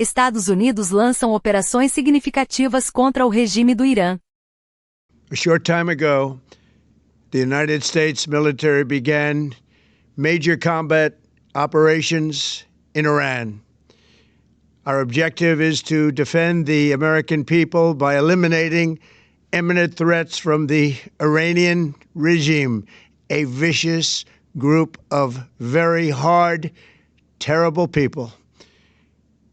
Estados Unidos lançam operações significativas contra o regime do Irã. A short time ago, the United States military began major combat operations in Iran. Our objective is to defend the American people by eliminating imminent threats from the Iranian regime, a vicious group of very hard, terrible people.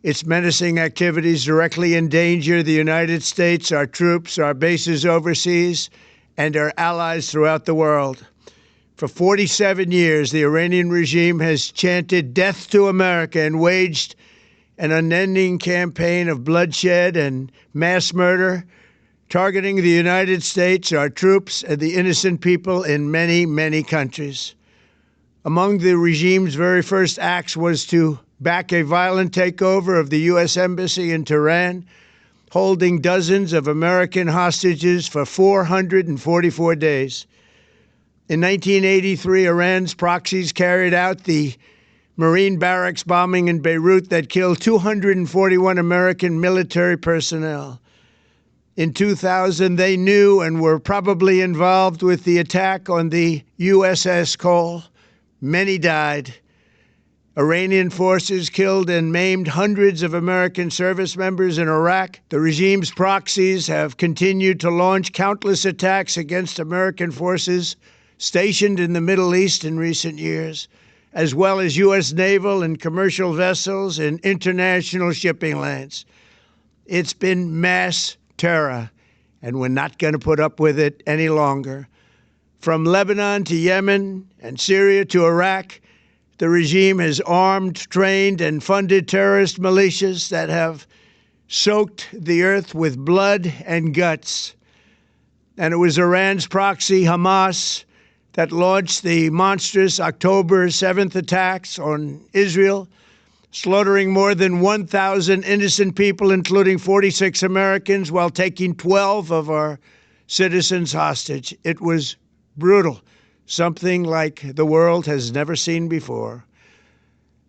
Its menacing activities directly endanger the United States, our troops, our bases overseas, and our allies throughout the world. For 47 years, the Iranian regime has chanted death to America and waged an unending campaign of bloodshed and mass murder, targeting the United States, our troops, and the innocent people in many, many countries. Among the regime's very first acts was to back a violent takeover of the U.S. Embassy in Tehran, holding dozens of American hostages for 444 days. In 1983, Iran's proxies carried out the Marine barracks bombing in Beirut that killed 241 American military personnel. In 2000, they knew and were probably involved with the attack on the USS Cole. Many died. Iranian forces killed and maimed hundreds of American service members in Iraq. The regime's proxies have continued to launch countless attacks against American forces stationed in the Middle East in recent years, as well as U.S. naval and commercial vessels in international shipping lanes. It's been mass terror, and we're not going to put up with it any longer. From Lebanon to Yemen and Syria to Iraq, the regime has armed, trained, and funded terrorist militias that have soaked the earth with blood and guts. And it was Iran's proxy, Hamas, that launched the monstrous October 7th attacks on Israel, slaughtering more than 1,000 innocent people, including 46 Americans, while taking 12 of our citizens hostage. It was brutal, something like the world has never seen before.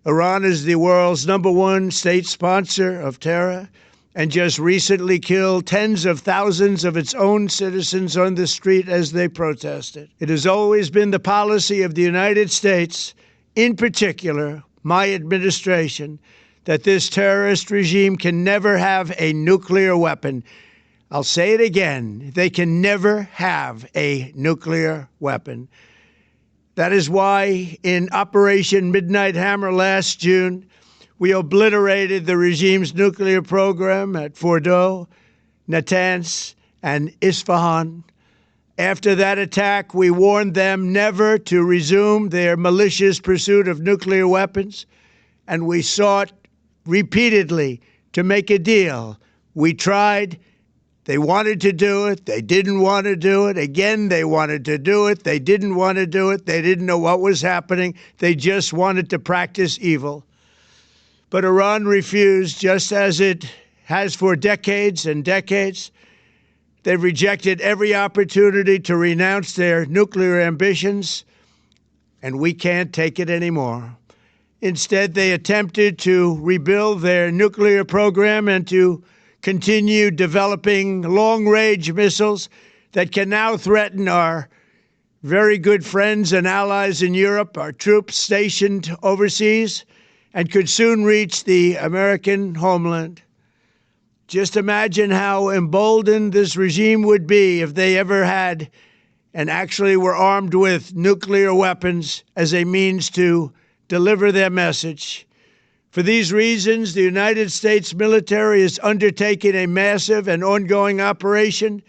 Iran is the world's #1 state sponsor of terror and just recently killed tens of thousands of its own citizens on the street as they protested. It has always been the policy of the United States, in particular, my administration, that this terrorist regime can never have a nuclear weapon. I'll say it again. They can never have a nuclear weapon. That is why in Operation Midnight Hammer last June, we obliterated the regime's nuclear program at Fordow, Natanz, and Isfahan. After that attack, we warned them never to resume their malicious pursuit of nuclear weapons, and we sought repeatedly to make a deal. We tried. They wanted to do it. They didn't want to do it. Again, they wanted to do it. They didn't want to do it. They didn't know what was happening. They just wanted to practice evil. But Iran refused, just as it has for decades and decades. They've rejected every opportunity to renounce their nuclear ambitions, and we can't take it anymore. Instead, they attempted to rebuild their nuclear program and to continue developing long-range missiles that can now threaten our very good friends and allies in Europe, our troops stationed overseas, and could soon reach the American homeland. Just imagine how emboldened this regime would be if they ever had and actually were armed with nuclear weapons as a means to deliver their message. For these reasons, the United States military is undertaking a massive and ongoing operation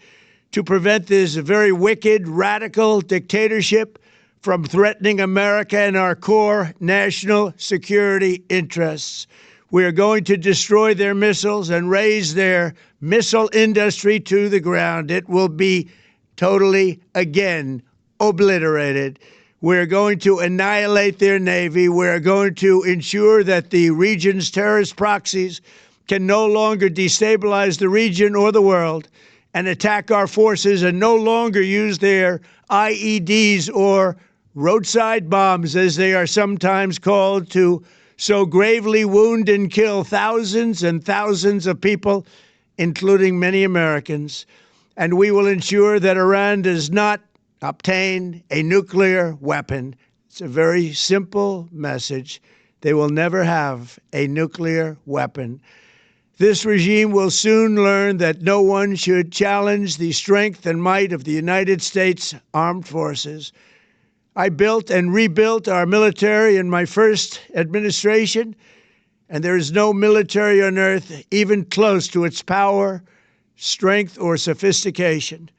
to prevent this very wicked, radical dictatorship from threatening America and our core national security interests. We are going to destroy their missiles and raise their missile industry to the ground. It will be totally, again, obliterated. We're going to annihilate their Navy. We're going to ensure that the region's terrorist proxies can no longer destabilize the region or the world and attack our forces and no longer use their IEDs or roadside bombs, as they are sometimes called, to so gravely wound and kill thousands and thousands of people, including many Americans. And we will ensure that Iran does not obtain a nuclear weapon. It's a very simple message. They will never have a nuclear weapon. This regime will soon learn that no one should challenge the strength and might of the United States Armed Forces. I built and rebuilt our military in my first administration, and there is no military on earth even close to its power, strength, or sophistication.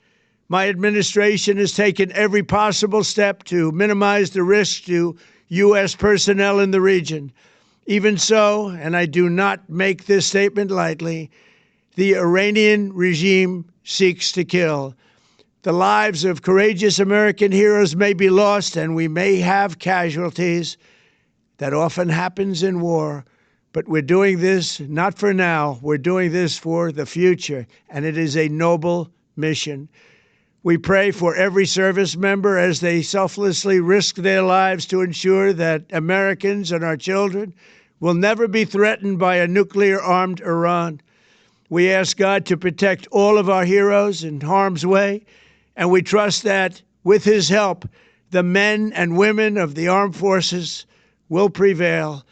My administration has taken every possible step to minimize the risk to U.S. personnel in the region. Even so, and I do not make this statement lightly, the Iranian regime seeks to kill. The lives of courageous American heroes may be lost, and we may have casualties. That often happens in war. But we're doing this not for now. We're doing this for the future, and it is a noble mission. We pray for every service member as they selflessly risk their lives to ensure that Americans and our children will never be threatened by a nuclear-armed Iran. We ask God to protect all of our heroes in harm's way, and we trust that, with his help, the men and women of the armed forces will prevail.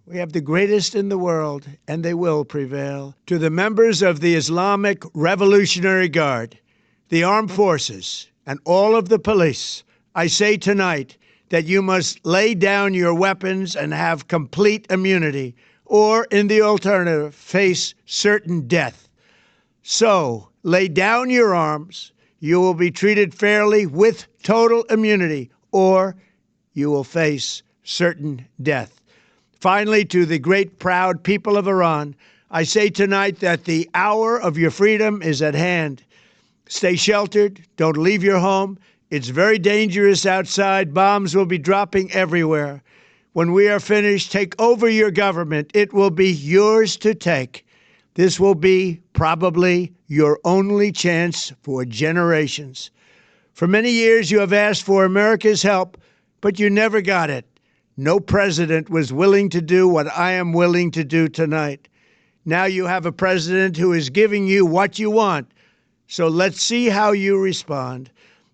We have the greatest in the world, and they will prevail. To the members of the Islamic Revolutionary Guard, the armed forces, and all of the police, I say tonight that you must lay down your weapons and have complete immunity, or, in the alternative, face certain death. So, lay down your arms. You will be treated fairly with total immunity, or you will face certain death. Finally, to the great proud people of Iran, I say tonight that the hour of your freedom is at hand. Stay sheltered. Don't leave your home. It's very dangerous outside. Bombs will be dropping everywhere. When we are finished, take over your government. It will be yours to take. This will be probably your only chance for generations. For many years, you have asked for America's help, but you never got it. No president was willing to do what I am willing to do tonight. Now you have a president who is giving you what you want. So let's see how you respond.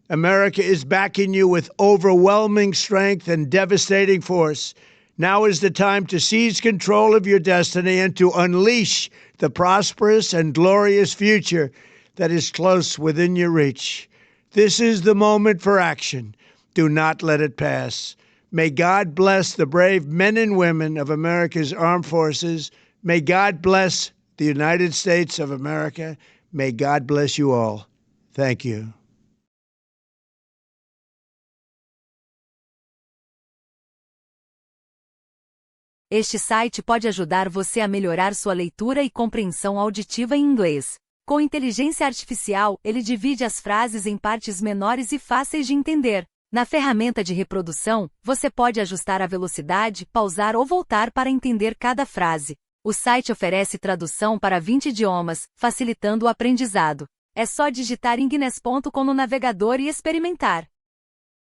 America is backing you with overwhelming strength and devastating force. Now is the time to seize control of your destiny and to unleash the prosperous and glorious future that is close within your reach. This is the moment for action. Do not let it pass. May God bless the brave men and women of America's armed forces. May God bless the United States of America. May God bless you all. Thank you. Este site pode ajudar você a melhorar sua leitura e compreensão auditiva em inglês. Com inteligência artificial, ele divide as frases em partes menores e fáceis de entender. Na ferramenta de reprodução, você pode ajustar a velocidade, pausar ou voltar para entender cada frase. O site oferece tradução para 20 idiomas, facilitando o aprendizado. É só digitar inglês.com no navegador e experimentar.